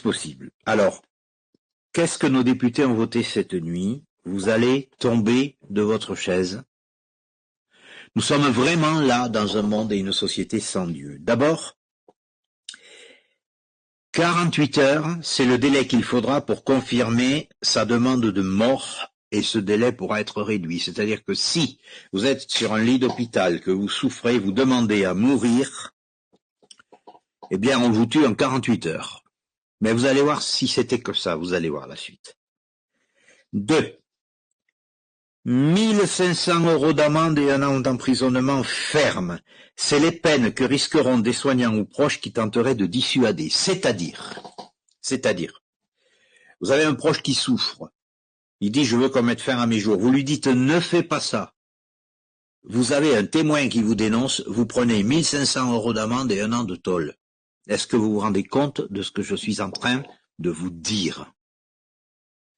possible. Alors, qu'est-ce que nos députés ont voté cette nuit? Vous allez tomber de votre chaise. Nous sommes vraiment là dans un monde et une société sans Dieu. D'abord, 48 heures, c'est le délai qu'il faudra pour confirmer sa demande de mort et ce délai pourra être réduit. C'est-à-dire que si vous êtes sur un lit d'hôpital, que vous souffrez, vous demandez à mourir, eh bien on vous tue en 48 heures. Mais vous allez voir si c'était que ça, vous allez voir la suite. 2. 1500 € d'amende et 1 an d'emprisonnement ferme. C'est les peines que risqueront des soignants ou proches qui tenteraient de dissuader. C'est-à-dire, vous avez un proche qui souffre. Il dit, je veux qu'on mette fin à mes jours. Vous lui dites, ne fais pas ça. Vous avez un témoin qui vous dénonce, vous prenez 1500 € d'amende et 1 an de tôle. Est-ce que vous vous rendez compte de ce que je suis en train de vous dire?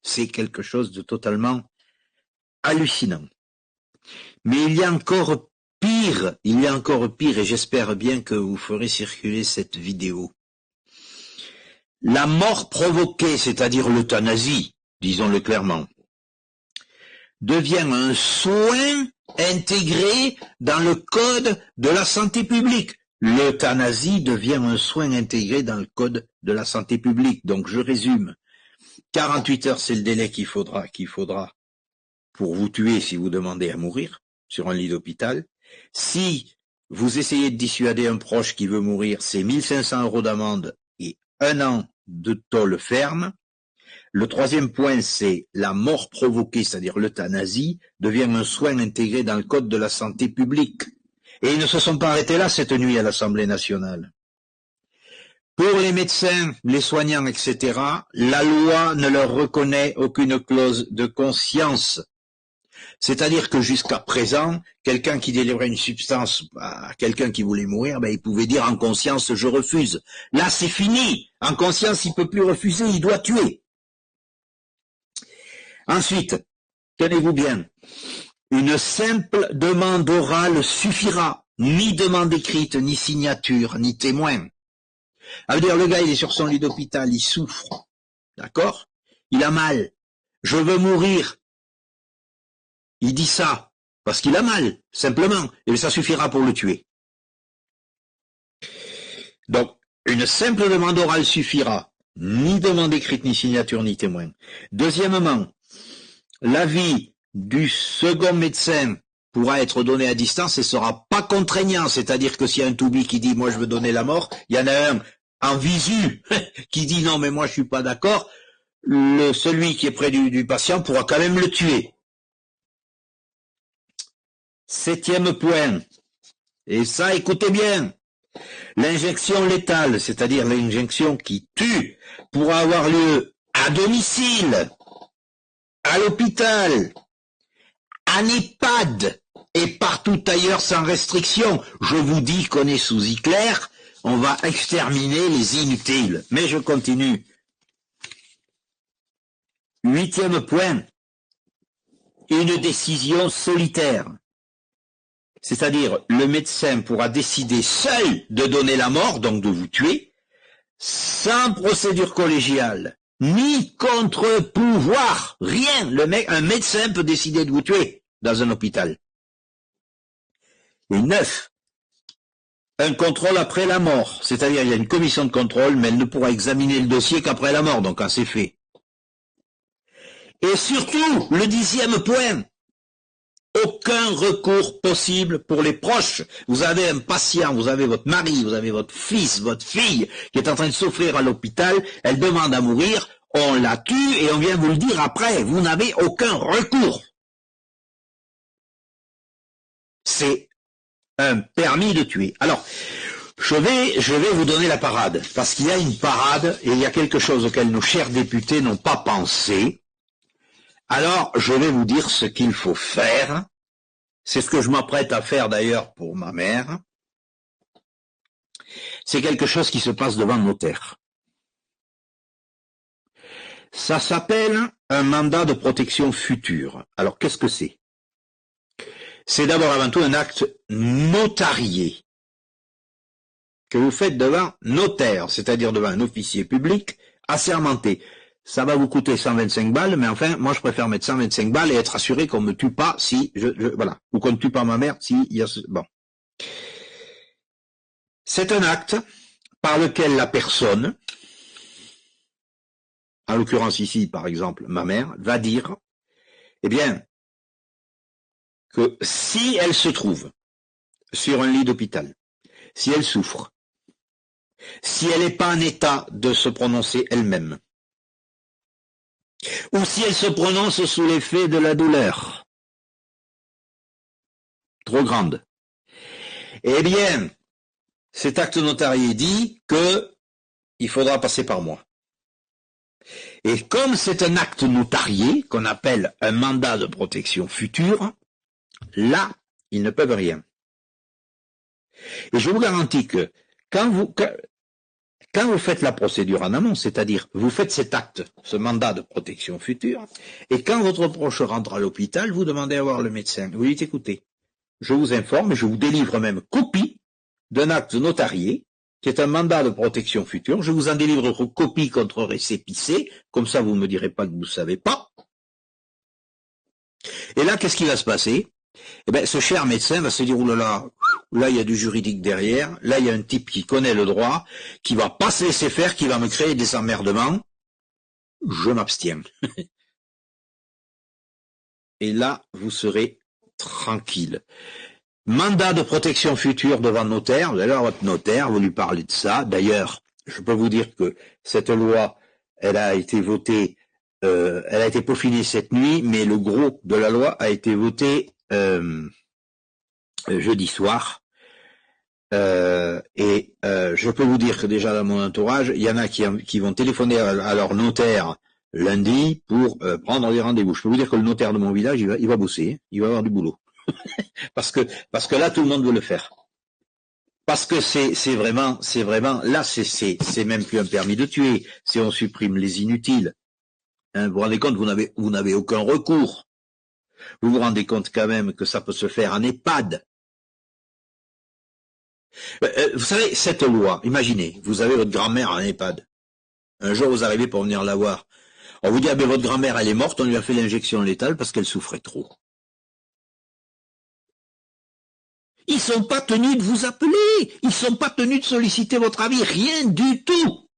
C'est quelque chose de totalement hallucinant. Mais il y a encore pire, et j'espère bien que vous ferez circuler cette vidéo. La mort provoquée, c'est-à-dire l'euthanasie, disons-le clairement, devient un soin intégré dans le code de la santé publique. L'euthanasie devient un soin intégré dans le code de la santé publique. Donc je résume. 48 heures, c'est le délai qu'il faudra pour vous tuer si vous demandez à mourir sur un lit d'hôpital. Si vous essayez de dissuader un proche qui veut mourir, c'est 1500 € d'amende et 1 an de tôle ferme. Le troisième point, c'est la mort provoquée, c'est-à-dire l'euthanasie, devient un soin intégré dans le code de la santé publique. Et ils ne se sont pas arrêtés là cette nuit à l'Assemblée nationale. Pour les médecins, les soignants, etc., la loi ne leur reconnaît aucune clause de conscience. C'est-à-dire que jusqu'à présent, quelqu'un qui délivrait une substance à quelqu'un qui voulait mourir, il pouvait dire en conscience, je refuse. Là, c'est fini. En conscience, il ne peut plus refuser, il doit tuer. Ensuite, tenez-vous bien, une simple demande orale suffira. Ni demande écrite, ni signature, ni témoin. Ça veut dire, le gars, il est sur son lit d'hôpital, il souffre. D'accord? Il a mal. Je veux mourir. Il dit ça, parce qu'il a mal, simplement. Et ça suffira pour le tuer. Donc, une simple demande orale suffira. Ni demande écrite, ni signature, ni témoin. Deuxièmement, l'avis du second médecin pourra être donné à distance et sera pas contraignant. C'est-à-dire que s'il y a un toubib qui dit, moi je veux donner la mort, il y en a un en visu qui dit, non mais moi je suis pas d'accord, celui qui est près du patient pourra quand même le tuer. 7e point, et ça écoutez bien, l'injection létale, c'est-à-dire l'injection qui tue, pourra avoir lieu à domicile, à l'hôpital, en EHPAD et partout ailleurs sans restriction. Je vous dis qu'on est sous Hitler, on va exterminer les inutiles. Mais je continue. 8e point, une décision solitaire. C'est-à-dire, le médecin pourra décider seul de donner la mort, donc de vous tuer, sans procédure collégiale, ni contre-pouvoir, rien. Un médecin peut décider de vous tuer dans un hôpital. Et 9, un contrôle après la mort, c'est-à-dire il y a une commission de contrôle, mais elle ne pourra examiner le dossier qu'après la mort, donc quand c'est fait. Et surtout, le 10e point, aucun recours possible pour les proches. Vous avez un patient, vous avez votre mari, vous avez votre fils, votre fille qui est en train de souffrir à l'hôpital, elle demande à mourir, on la tue et on vient vous le dire après. Vous n'avez aucun recours. C'est un permis de tuer. Alors, je vais vous donner la parade, parce qu'il y a une parade et il y a quelque chose auquel nos chers députés n'ont pas pensé. Alors, je vais vous dire ce qu'il faut faire. C'est ce que je m'apprête à faire d'ailleurs pour ma mère. C'est quelque chose qui se passe devant le notaire. Ça s'appelle un mandat de protection future. Alors, qu'est-ce que c'est? C'est d'abord avant tout un acte notarié que vous faites devant notaire, c'est-à-dire devant un officier public assermenté. Ça va vous coûter 125 balles, mais enfin, moi je préfère mettre 125 balles et être assuré qu'on me tue pas si voilà, ou qu'on ne tue pas ma mère si il y a bon. C'est un acte par lequel la personne, en l'occurrence ici par exemple ma mère, va dire, eh bien, que si elle se trouve sur un lit d'hôpital, si elle souffre, si elle n'est pas en état de se prononcer elle-même, ou si elle se prononce sous l'effet de la douleur trop grande, eh bien, cet acte notarié dit que il faudra passer par moi. Et comme c'est un acte notarié, qu'on appelle un mandat de protection future, là, ils ne peuvent rien. Et je vous garantis que quand vous faites la procédure en amont, c'est-à-dire vous faites cet acte, ce mandat de protection future, et quand votre proche rentre à l'hôpital, vous demandez à voir le médecin. Vous dites, écoutez, je vous informe et je vous délivre même copie d'un acte notarié, qui est un mandat de protection future. Je vous en délivre copie contre récépissé, comme ça vous ne me direz pas que vous ne savez pas. Et là, qu'est-ce qui va se passer? Eh bien, ce cher médecin va se dire, oulala, là il y a du juridique derrière, là il y a un type qui connaît le droit, qui va pas se laisser faire, qui va me créer des emmerdements, je m'abstiens. Et là, vous serez tranquille. Mandat de protection future devant notaire, vous allez voir votre notaire, vous lui parlez de ça. D'ailleurs, je peux vous dire que cette loi, elle a été votée, elle a été peaufinée cette nuit, mais le gros de la loi a été voté jeudi soir. Je peux vous dire que déjà dans mon entourage, il y en a qui vont téléphoner à leur notaire lundi pour prendre des rendez-vous. Je peux vous dire que le notaire de mon village, il va bosser, hein, il va avoir du boulot. parce que là, tout le monde veut le faire. Parce que c'est vraiment, là, c'est même plus un permis de tuer, si on supprime les inutiles. Hein, vous vous rendez compte, vous n'avez aucun recours. Vous vous rendez compte quand même que ça peut se faire en EHPAD. Vous savez, cette loi, imaginez, vous avez votre grand-mère en EHPAD. Un jour, vous arrivez pour venir la voir. On vous dit, ah ben votre grand-mère, elle est morte, on lui a fait l'injection létale parce qu'elle souffrait trop. Ils sont pas tenus de vous appeler, ils sont pas tenus de solliciter votre avis, rien du tout.